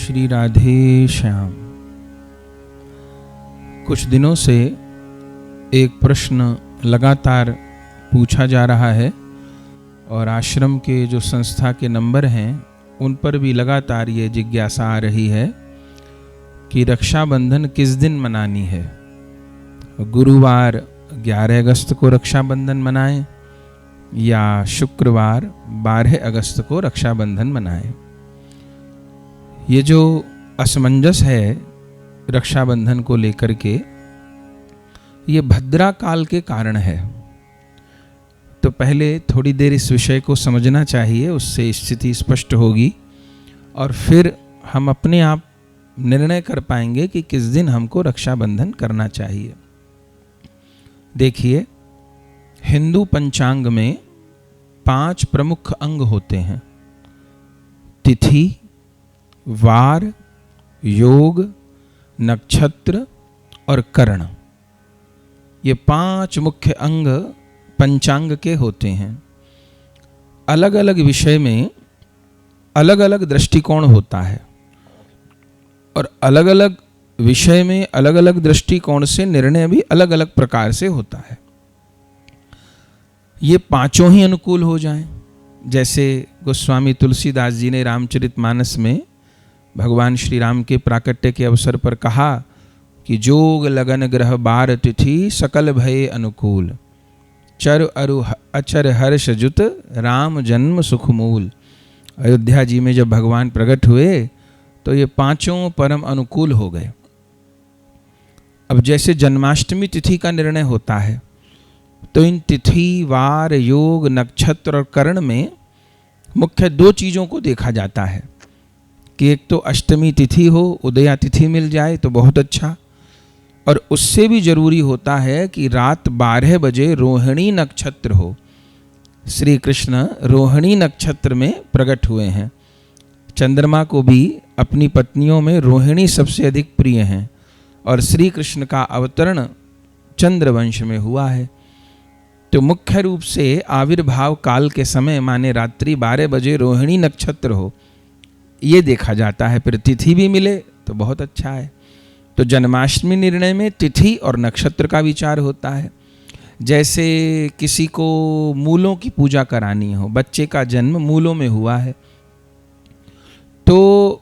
श्री राधे श्याम। कुछ दिनों से एक प्रश्न लगातार पूछा जा रहा है और आश्रम के जो संस्था के नंबर हैं उन पर भी लगातार ये जिज्ञासा आ रही है कि रक्षाबंधन किस दिन मनानी है। गुरुवार 11 अगस्त को रक्षाबंधन मनाएं या शुक्रवार 12 अगस्त को रक्षाबंधन मनाएं। ये जो असमंजस है रक्षाबंधन को लेकर के, ये भद्रा काल के कारण है। तो पहले थोड़ी देर इस विषय को समझना चाहिए, उससे स्थिति स्पष्ट होगी और फिर हम अपने आप निर्णय कर पाएंगे कि किस दिन हमको रक्षाबंधन करना चाहिए। देखिए, हिंदू पंचांग में 5 प्रमुख अंग होते हैं: तिथि, वार, योग, नक्षत्र और करण। ये 5 मुख्य अंग पंचांग के होते हैं। अलग अलग विषय में अलग अलग दृष्टिकोण होता है और अलग अलग विषय में अलग अलग दृष्टिकोण से निर्णय भी अलग अलग प्रकार से होता है। ये 5 ही अनुकूल हो जाएं। जैसे गोस्वामी तुलसीदास जी ने रामचरितमानस में भगवान श्री राम के प्राकट्य के अवसर पर कहा कि जोग लगन ग्रह बार तिथि सकल भय अनुकूल, चर अरु अचर हर्ष जुत राम जन्म सुखमूल। अयोध्या जी में जब भगवान प्रकट हुए तो ये 5 परम अनुकूल हो गए। अब जैसे जन्माष्टमी तिथि का निर्णय होता है तो इन तिथि, वार, योग, नक्षत्र और करण में मुख्य 2 चीज़ों को देखा जाता है कि एक तो अष्टमी तिथि हो, उदया तिथि मिल जाए तो बहुत अच्छा, और उससे भी जरूरी होता है कि रात 12 बजे रोहिणी नक्षत्र हो। श्री कृष्ण रोहिणी नक्षत्र में प्रकट हुए हैं। चंद्रमा को भी अपनी पत्नियों में रोहिणी सबसे अधिक प्रिय हैं और श्री कृष्ण का अवतरण चंद्रवंश में हुआ है। तो मुख्य रूप से आविर्भाव काल के समय माने रात्रि 12 बजे रोहिणी नक्षत्र हो, ये देखा जाता है। फिर तिथि भी मिले तो बहुत अच्छा है। तो जन्माष्टमी निर्णय में तिथि और नक्षत्र का विचार होता है। जैसे किसी को मूलों की पूजा करानी हो, बच्चे का जन्म मूलों में हुआ है, तो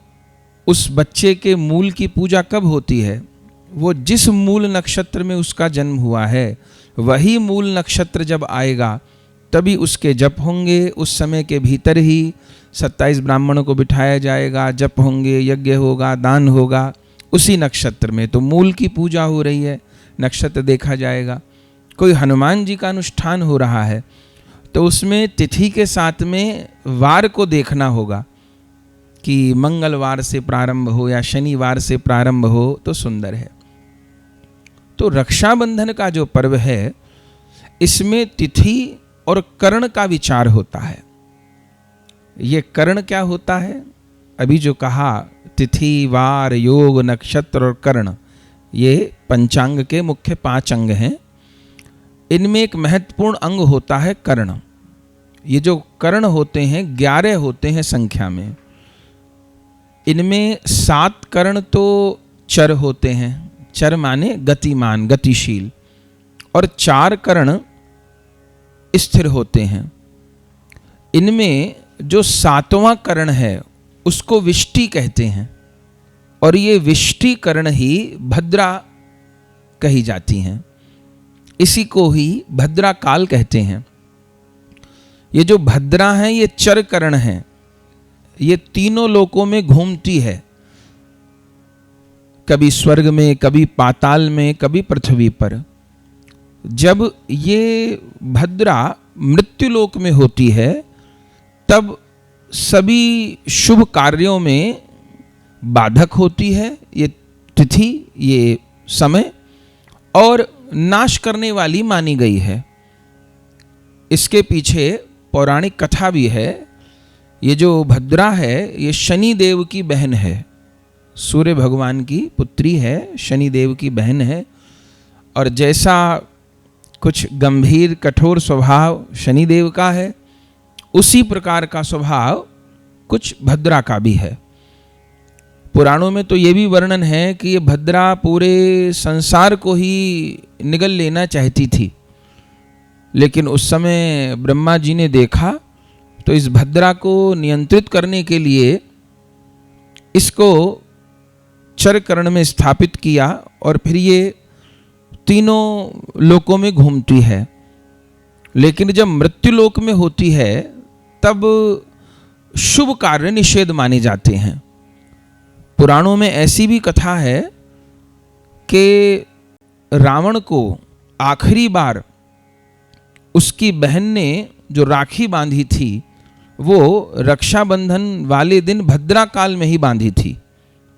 उस बच्चे के मूल की पूजा कब होती है? वो जिस मूल नक्षत्र में उसका जन्म हुआ है वही मूल नक्षत्र जब आएगा तभी उसके जप होंगे। उस समय के भीतर ही 27 ब्राह्मणों को बिठाया जाएगा, जप होंगे, यज्ञ होगा, दान होगा उसी नक्षत्र में। तो मूल की पूजा हो रही है, नक्षत्र देखा जाएगा। कोई हनुमान जी का अनुष्ठान हो रहा है तो उसमें तिथि के साथ में वार को देखना होगा कि मंगलवार से प्रारंभ हो या शनिवार से प्रारंभ हो तो सुंदर है। तो रक्षाबंधन का जो पर्व है इसमें तिथि और करण का विचार होता है। ये करण क्या होता है? अभी जो कहा तिथि, वार, योग, नक्षत्र और करण, ये पंचांग के मुख्य 5 अंग हैं। इनमें एक महत्वपूर्ण अंग होता है कर्ण। ये जो कर्ण होते हैं 11 होते हैं संख्या में। इनमें 7 कर्ण तो चर होते हैं, चर माने गतिमान, गतिशील, और 4 कर्ण स्थिर होते हैं। इनमें जो 7वां कर्ण है उसको विष्टि कहते हैं और ये विष्टि कर्ण ही भद्रा कही जाती हैं। इसी को ही भद्रा काल कहते हैं। ये जो भद्रा है ये चर कर्ण है, ये तीनों लोकों में घूमती है, कभी स्वर्ग में, कभी पाताल में, कभी पृथ्वी पर। जब ये भद्रा मृत्युलोक में होती है तब सभी शुभ कार्यों में बाधक होती है ये तिथि, ये समय, और नाश करने वाली मानी गई है। इसके पीछे पौराणिक कथा भी है। ये जो भद्रा है ये शनि देव की बहन है, सूर्य भगवान की पुत्री है, शनि देव की बहन है। और जैसा कुछ गंभीर कठोर स्वभाव शनिदेव का है, उसी प्रकार का स्वभाव कुछ भद्रा का भी है। पुराणों में तो ये भी वर्णन है कि ये भद्रा पूरे संसार को ही निगल लेना चाहती थी, लेकिन उस समय ब्रह्मा जी ने देखा तो इस भद्रा को नियंत्रित करने के लिए इसको चरकर्ण में स्थापित किया और फिर ये तीनों लोकों में घूमती है। लेकिन जब मृत्युलोक में होती है तब शुभ कार्य निषेध माने जाते हैं। पुराणों में ऐसी भी कथा है कि रावण को आखिरी बार उसकी बहन ने जो राखी बांधी थी वो रक्षाबंधन वाले दिन भद्रा काल में ही बांधी थी,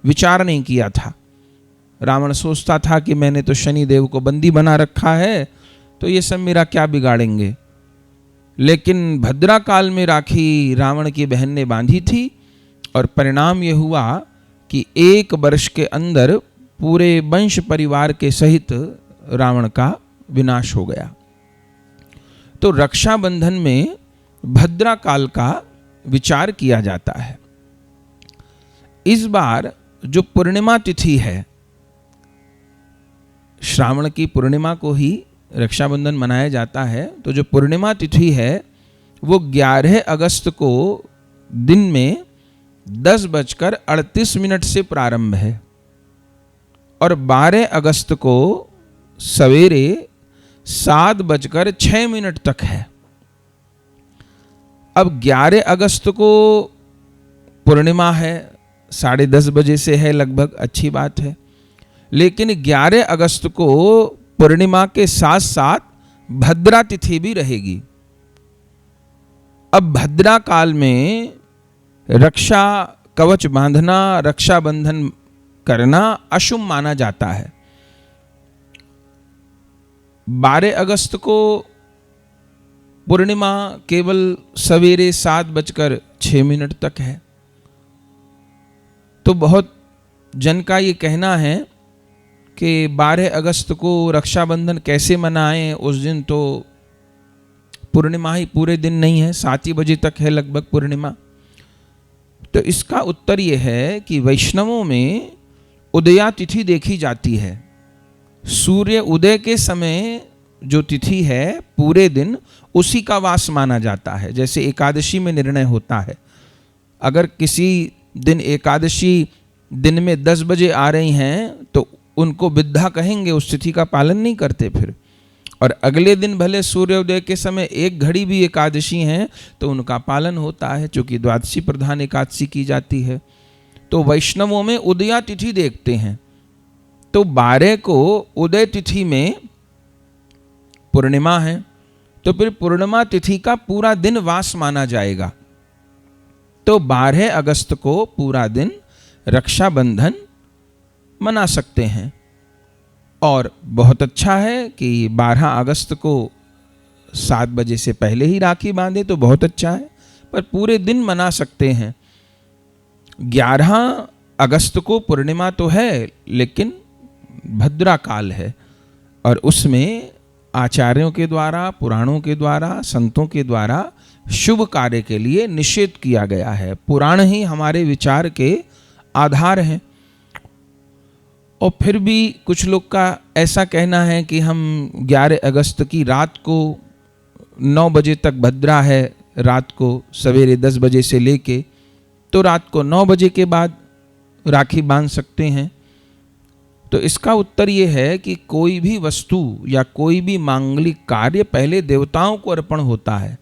विचार नहीं किया था। रावण सोचता था कि मैंने तो शनिदेव को बंदी बना रखा है तो ये सब मेरा क्या बिगाड़ेंगे, लेकिन भद्रा काल में राखी रावण की बहन ने बांधी थी और परिणाम ये हुआ कि 1 वर्ष के अंदर पूरे वंश परिवार के सहित रावण का विनाश हो गया। तो रक्षाबंधन में भद्रा काल का विचार किया जाता है। इस बार जो पूर्णिमा तिथि है, श्रावण की पूर्णिमा को ही रक्षाबंधन मनाया जाता है, तो जो पूर्णिमा तिथि है वो 11 अगस्त को दिन में 10:38 से प्रारंभ है और 12 अगस्त को सवेरे 7:06 तक है। अब 11 अगस्त को पूर्णिमा है, 10:30 बजे से है लगभग, अच्छी बात है। लेकिन 11 अगस्त को पूर्णिमा के साथ साथ भद्रा तिथि भी रहेगी। अब भद्रा काल में रक्षा कवच बांधना, रक्षाबंधन करना अशुभ माना जाता है। 12 अगस्त को पूर्णिमा केवल सवेरे 7:06 तक है। तो बहुत जन का ये कहना है कि 12 अगस्त को रक्षाबंधन कैसे मनाएं, उस दिन तो पूर्णिमा ही पूरे दिन नहीं है, 7 ही बजे तक है लगभग पूर्णिमा। तो इसका उत्तर यह है कि वैष्णवों में उदया तिथि देखी जाती है। सूर्य उदय के समय जो तिथि है पूरे दिन उसी का वास माना जाता है। जैसे एकादशी में निर्णय होता है, अगर किसी दिन एकादशी दिन में 10 बजे आ रही हैं तो उनको विद्या कहेंगे, उस तिथि का पालन नहीं करते फिर। और अगले दिन भले सूर्योदय के समय 1 घड़ी भी एकादशी हैं तो उनका पालन होता है, चूंकि द्वादशी प्रधान एकादशी की जाती है। तो वैष्णवों में उदया तिथि देखते हैं। तो 12 को उदय तिथि में पूर्णिमा है, तो फिर पूर्णिमा तिथि का पूरा दिन वास माना जाएगा। तो 12 अगस्त को पूरा दिन रक्षाबंधन मना सकते हैं। और बहुत अच्छा है कि 12 अगस्त को 7 बजे से पहले ही राखी बांधे तो बहुत अच्छा है, पर पूरे दिन मना सकते हैं। 11 अगस्त को पूर्णिमा तो है लेकिन भद्रा काल है और उसमें आचार्यों के द्वारा, पुराणों के द्वारा, संतों के द्वारा शुभ कार्य के लिए निषेध किया गया है। पुराण ही हमारे विचार के आधार हैं। और फिर भी कुछ लोग का ऐसा कहना है कि हम 11 अगस्त की रात को 9 बजे तक भद्रा है, रात को सवेरे 10 बजे से लेके तो रात को 9 बजे के बाद राखी बांध सकते हैं। तो इसका उत्तर ये है कि कोई भी वस्तु या कोई भी मांगलिक कार्य पहले देवताओं को अर्पण होता है।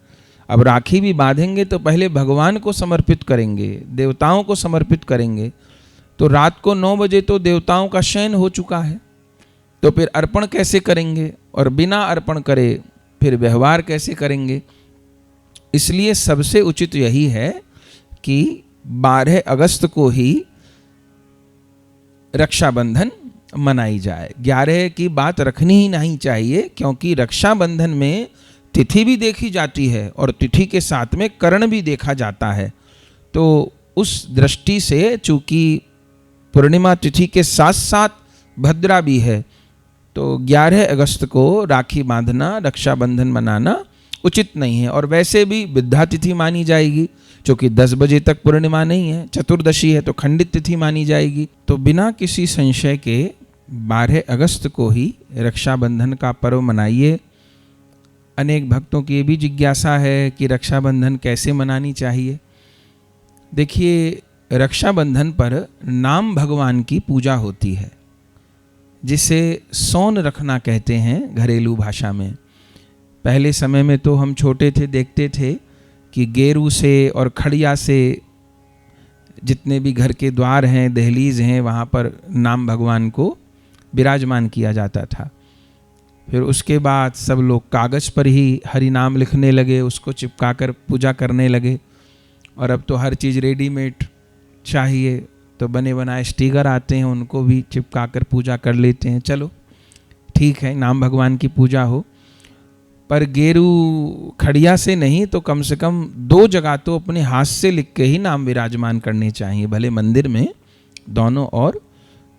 अब राखी भी बांधेंगे तो पहले भगवान को समर्पित करेंगे, देवताओं को समर्पित करेंगे। तो रात को 9 बजे तो देवताओं का शयन हो चुका है, तो फिर अर्पण कैसे करेंगे, और बिना अर्पण करे फिर व्यवहार कैसे करेंगे। इसलिए सबसे उचित यही है कि 12 अगस्त को ही रक्षाबंधन मनाई जाए। 11 की बात रखनी ही नहीं चाहिए, क्योंकि रक्षाबंधन में तिथि भी देखी जाती है और तिथि के साथ में करण भी देखा जाता है। तो उस दृष्टि से चूंकि पूर्णिमा तिथि के साथ साथ भद्रा भी है, तो 11 अगस्त को राखी बांधना, रक्षाबंधन मनाना उचित नहीं है। और वैसे भी विद्या तिथि मानी जाएगी, क्योंकि 10 बजे तक पूर्णिमा नहीं है, चतुर्दशी है तो खंडित तिथि मानी जाएगी। तो बिना किसी संशय के 12 अगस्त को ही रक्षाबंधन का पर्व मनाइए। अनेक भक्तों की ये भी जिज्ञासा है कि रक्षाबंधन कैसे मनानी चाहिए। देखिए, रक्षाबंधन पर नाम भगवान की पूजा होती है, जिसे सौन रखना कहते हैं घरेलू भाषा में। पहले समय में तो हम छोटे थे, देखते थे कि गेरू से और खड़िया से जितने भी घर के द्वार हैं, दहलीज हैं, वहाँ पर नाम भगवान को विराजमान किया जाता था। फिर उसके बाद सब लोग कागज़ पर ही हरि नाम लिखने लगे, उसको चिपका कर पूजा करने लगे। और अब तो हर चीज़ रेडीमेड चाहिए, तो बने बनाए स्टिकर आते हैं, उनको भी चिपका कर पूजा कर लेते हैं। चलो ठीक है, नाम भगवान की पूजा हो, पर गेरू खड़िया से नहीं तो कम से कम 2 जगह तो अपने हाथ से लिख के ही नाम विराजमान करने चाहिए, भले मंदिर में दोनों ओर,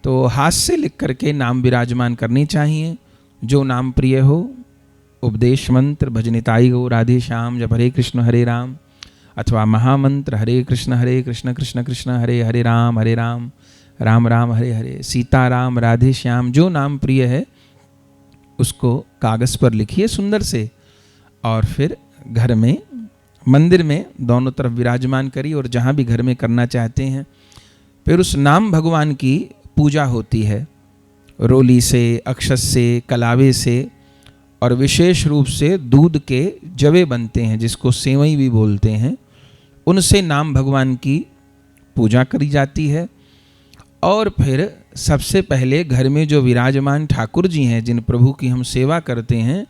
तो हाथ से लिख करके नाम विराजमान करनी चाहिए। जो नाम प्रिय हो, उपदेश मंत्र भजनिताई गो राधे श्याम, जब हरे कृष्ण हरे राम, अथवा महामंत्र हरे कृष्ण कृष्ण कृष्ण हरे हरे राम राम राम हरे हरे, सीताराम राधे श्याम, जो नाम प्रिय है उसको कागज़ पर लिखिए सुंदर से, और फिर घर में मंदिर में दोनों तरफ विराजमान करिए, और जहाँ भी घर में करना चाहते हैं। फिर उस नाम भगवान की पूजा होती है रोली से, अक्षत से, कलावे से, और विशेष रूप से दूध के जवे बनते हैं जिसको सेवई भी बोलते हैं, उनसे नाम भगवान की पूजा करी जाती है। और फिर सबसे पहले घर में जो विराजमान ठाकुर जी हैं, जिन प्रभु की हम सेवा करते हैं,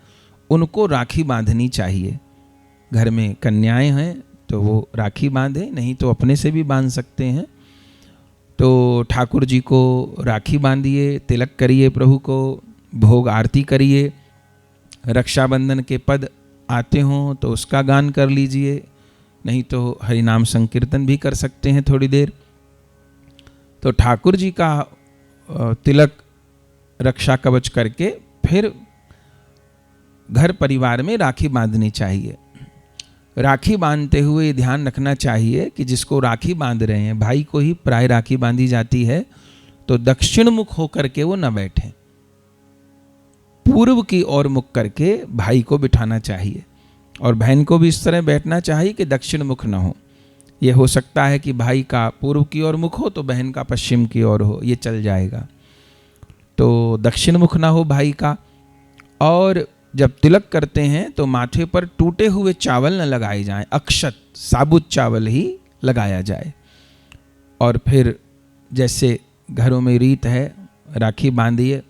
उनको राखी बांधनी चाहिए। घर में कन्याएं हैं तो वो राखी बांधे, नहीं तो अपने से भी बांध सकते हैं। तो ठाकुर जी को राखी बांधिए, तिलक करिए, प्रभु को भोग आरती करिए। रक्षाबंधन के पद आते हों तो उसका गान कर लीजिए, नहीं तो हरिनाम संकीर्तन भी कर सकते हैं थोड़ी देर। तो ठाकुर जी का तिलक रक्षा कवच करके फिर घर परिवार में राखी बांधनी चाहिए। राखी बांधते हुए ध्यान रखना चाहिए कि जिसको राखी बांध रहे हैं, भाई को ही प्राय राखी बांधी जाती है, तो दक्षिण मुख होकर के वो न बैठे, पूर्व की ओर मुख करके भाई को बिठाना चाहिए। और बहन को भी इस तरह बैठना चाहिए कि दक्षिण मुख न हो। ये हो सकता है कि भाई का पूर्व की ओर मुख हो तो बहन का पश्चिम की ओर हो, ये चल जाएगा। तो दक्षिण मुख ना हो भाई का। और जब तिलक करते हैं तो माथे पर टूटे हुए चावल न लगाए जाएं, अक्षत साबुत चावल ही लगाया जाए। और फिर जैसे घरों में रीत है, राखी बांधिए।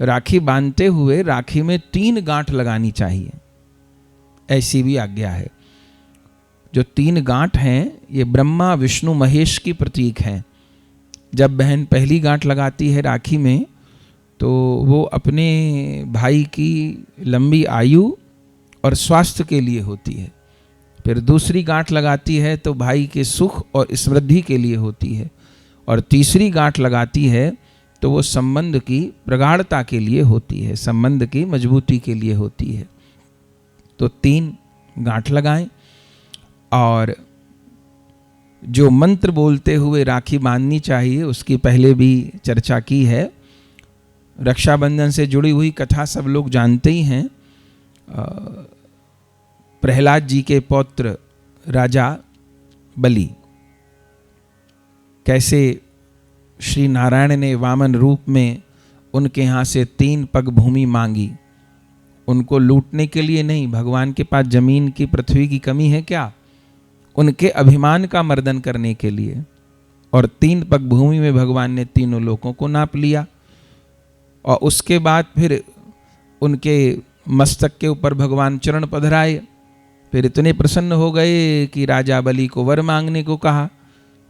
राखी बांधते हुए राखी में 3 गांठ लगानी चाहिए, ऐसी भी आज्ञा है। जो 3 गांठ हैं ये ब्रह्मा विष्णु महेश की प्रतीक हैं। जब बहन पहली गांठ लगाती है राखी में तो वो अपने भाई की लंबी आयु और स्वास्थ्य के लिए होती है। फिर दूसरी गांठ लगाती है तो भाई के सुख और समृद्धि के लिए होती है। और तीसरी गांठ लगाती है तो वो संबंध की प्रगाढ़ता के लिए होती है, संबंध की मजबूती के लिए होती है। तो 3 गांठ लगाएं। और जो मंत्र बोलते हुए राखी बांधनी चाहिए उसकी पहले भी चर्चा की है। रक्षाबंधन से जुड़ी हुई कथा सब लोग जानते ही हैं। प्रहलाद जी के पौत्र राजा बलि, कैसे श्री नारायण ने वामन रूप में उनके यहाँ से 3 पग भूमि मांगी, उनको लूटने के लिए नहीं, भगवान के पास जमीन की पृथ्वी की कमी है क्या, उनके अभिमान का मर्दन करने के लिए। और 3 पग भूमि में भगवान ने तीनों लोकों को नाप लिया। और उसके बाद फिर उनके मस्तक के ऊपर भगवान चरण पधराए। फिर इतने प्रसन्न हो गए कि राजा बलि को वर मांगने को कहा।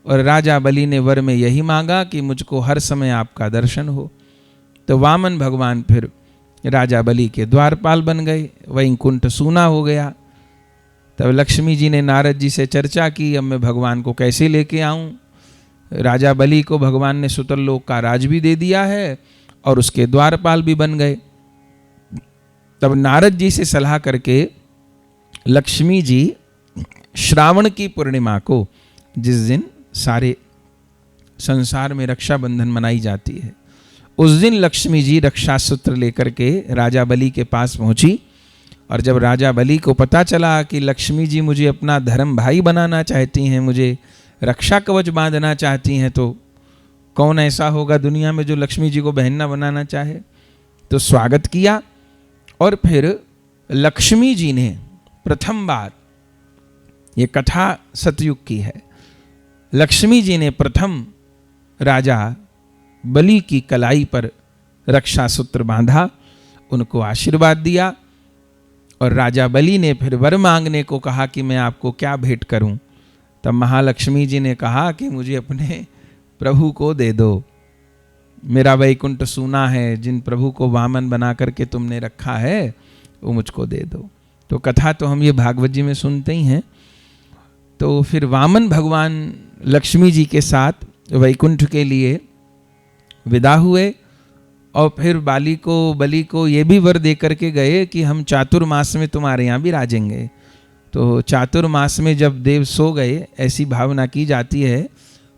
और राजा बलि ने वर में यही मांगा कि मुझको हर समय आपका दर्शन हो। तो वामन भगवान फिर राजा बलि के द्वारपाल बन गए, वैकुंठ सूना हो गया। तब लक्ष्मी जी ने नारद जी से चर्चा की, अब मैं भगवान को कैसे लेके आऊं। राजा बलि को भगवान ने सुतरलोक का राज भी दे दिया है और उसके द्वारपाल भी बन गए। तब नारद जी से सलाह करके लक्ष्मी जी श्रावण की पूर्णिमा को, जिस दिन सारे संसार में रक्षाबंधन मनाई जाती है, उस दिन लक्ष्मी जी रक्षा सूत्र लेकर के राजा बलि के पास पहुंची। और जब राजा बलि को पता चला कि लक्ष्मी जी मुझे अपना धर्म भाई बनाना चाहती हैं, मुझे रक्षा कवच बांधना चाहती हैं, तो कौन ऐसा होगा दुनिया में जो लक्ष्मी जी को बहन ना बनाना चाहे। तो स्वागत किया। और फिर लक्ष्मी जी ने प्रथम बार, ये कथा सतयुग की है, लक्ष्मी जी ने प्रथम राजा बलि की कलाई पर रक्षा सूत्र बांधा, उनको आशीर्वाद दिया। और राजा बलि ने फिर वर मांगने को कहा कि मैं आपको क्या भेंट करूं। तब महालक्ष्मी जी ने कहा कि मुझे अपने प्रभु को दे दो, मेरा वैकुंठ सूना है, जिन प्रभु को वामन बना करके तुमने रखा है वो मुझको दे दो। तो कथा तो हम ये भागवत जी में सुनते ही हैं। तो फिर वामन भगवान लक्ष्मी जी के साथ वैकुंठ के लिए विदा हुए। और फिर बलि को ये भी वर दे करके गए कि हम चातुर्मास में तुम्हारे यहाँ भी राजेंगे। तो चातुर्मास में जब देव सो गए, ऐसी भावना की जाती है,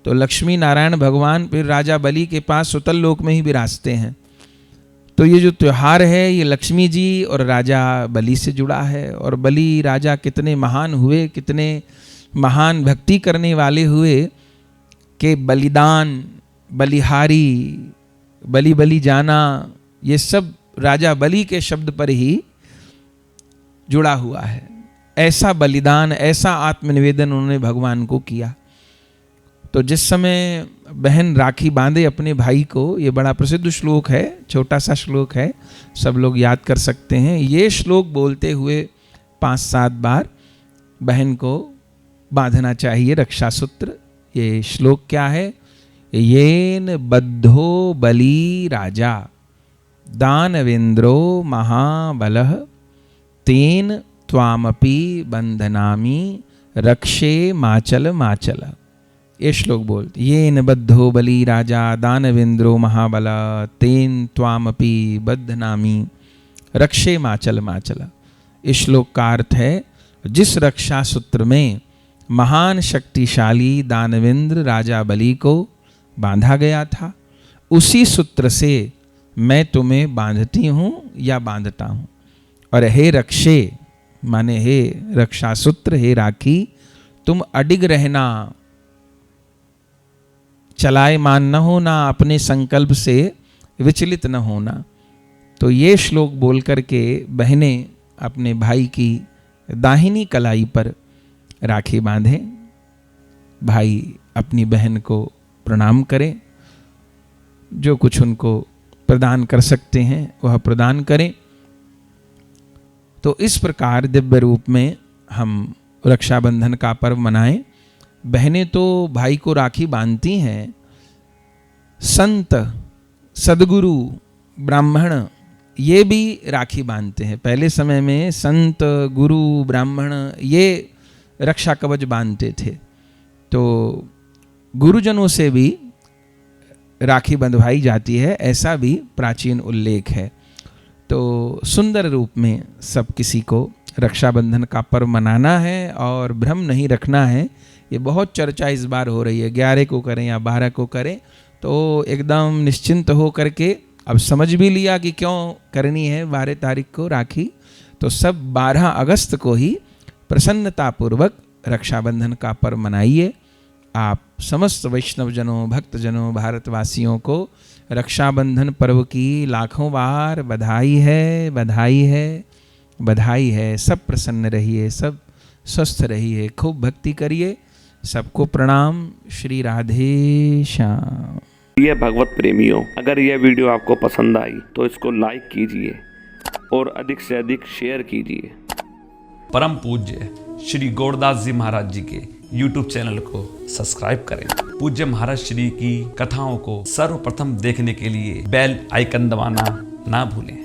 तो लक्ष्मी नारायण भगवान फिर राजा बलि के पास सुतल लोक में ही विराजते हैं। तो ये जो त्योहार है ये लक्ष्मी जी और राजा बलि से जुड़ा है। और बलि राजा कितने महान हुए, कितने महान भक्ति करने वाले हुए कि बलिदान, बलिहारी, बलि बलि जाना, ये सब राजा बलि के शब्द पर ही जुड़ा हुआ है। ऐसा बलिदान, ऐसा आत्मनिवेदन उन्होंने भगवान को किया। तो जिस समय बहन राखी बांधे अपने भाई को, ये बड़ा प्रसिद्ध श्लोक है, छोटा सा श्लोक है, सब लोग याद कर सकते हैं। ये श्लोक बोलते हुए 5-7 बार बहन को बांधना चाहिए रक्षा सूत्र। ये श्लोक क्या है? येन बद्धो बलि राजा दानवेंद्रो महाबलः तेन त्वामपि बंधनामि रक्षे माचल माचल। ये श्लोक बोलते, येन बद्धो बलि राजा दानवेंद्रो महाबलः तेन त्वामपि बंधनामि रक्षे माचल माचल। इस श्लोक का अर्थ है, जिस रक्षा सूत्र में महान शक्तिशाली दानवेंद्र राजा बलि को बांधा गया था, उसी सूत्र से मैं तुम्हें बांधती हूँ या बांधता हूँ। और हे रक्षे माने हे रक्षा सूत्र, हे राखी, तुम अडिग रहना, चलायमान न होना, अपने संकल्प से विचलित न होना। तो ये श्लोक बोल करके बहनें अपने भाई की दाहिनी कलाई पर राखी बांधें, भाई अपनी बहन को प्रणाम करें, जो कुछ उनको प्रदान कर सकते हैं वह प्रदान करें। तो इस प्रकार दिव्य रूप में हम रक्षाबंधन का पर्व मनाएं। बहनें तो भाई को राखी बांधती हैं, संत, सदगुरु, ब्राह्मण ये भी राखी बांधते हैं। पहले समय में संत, गुरु, ब्राह्मण ये रक्षा कवच बांधते थे। तो गुरुजनों से भी राखी बंधवाई जाती है, ऐसा भी प्राचीन उल्लेख है। तो सुंदर रूप में सब किसी को रक्षाबंधन का पर्व मनाना है और भ्रम नहीं रखना है। ये बहुत चर्चा इस बार हो रही है, 11 को करें या 12 को करें। तो एकदम निश्चिंत हो करके अब समझ भी लिया कि क्यों करनी है 12 तारीख को राखी। तो सब 12 अगस्त को ही प्रसन्नतापूर्वक रक्षाबंधन का पर्व मनाइए। आप समस्त वैष्णवजनों, भक्तजनों, भारतवासियों को रक्षाबंधन पर्व की लाखों बार बधाई है, बधाई है, बधाई है। सब प्रसन्न रहिए, सब स्वस्थ रहिए, खूब भक्ति करिए। सबको प्रणाम। श्री राधे श्याम। ये भगवत प्रेमियों, अगर यह वीडियो आपको पसंद आई तो इसको लाइक कीजिए और अधिक से अधिक शेयर कीजिए। परम पूज्य श्री गौरदास जी महाराज जी के YouTube चैनल को सब्सक्राइब करें। पूज्य महाराज श्री की कथाओं को सर्वप्रथम देखने के लिए बेल आइकन दबाना ना भूलें।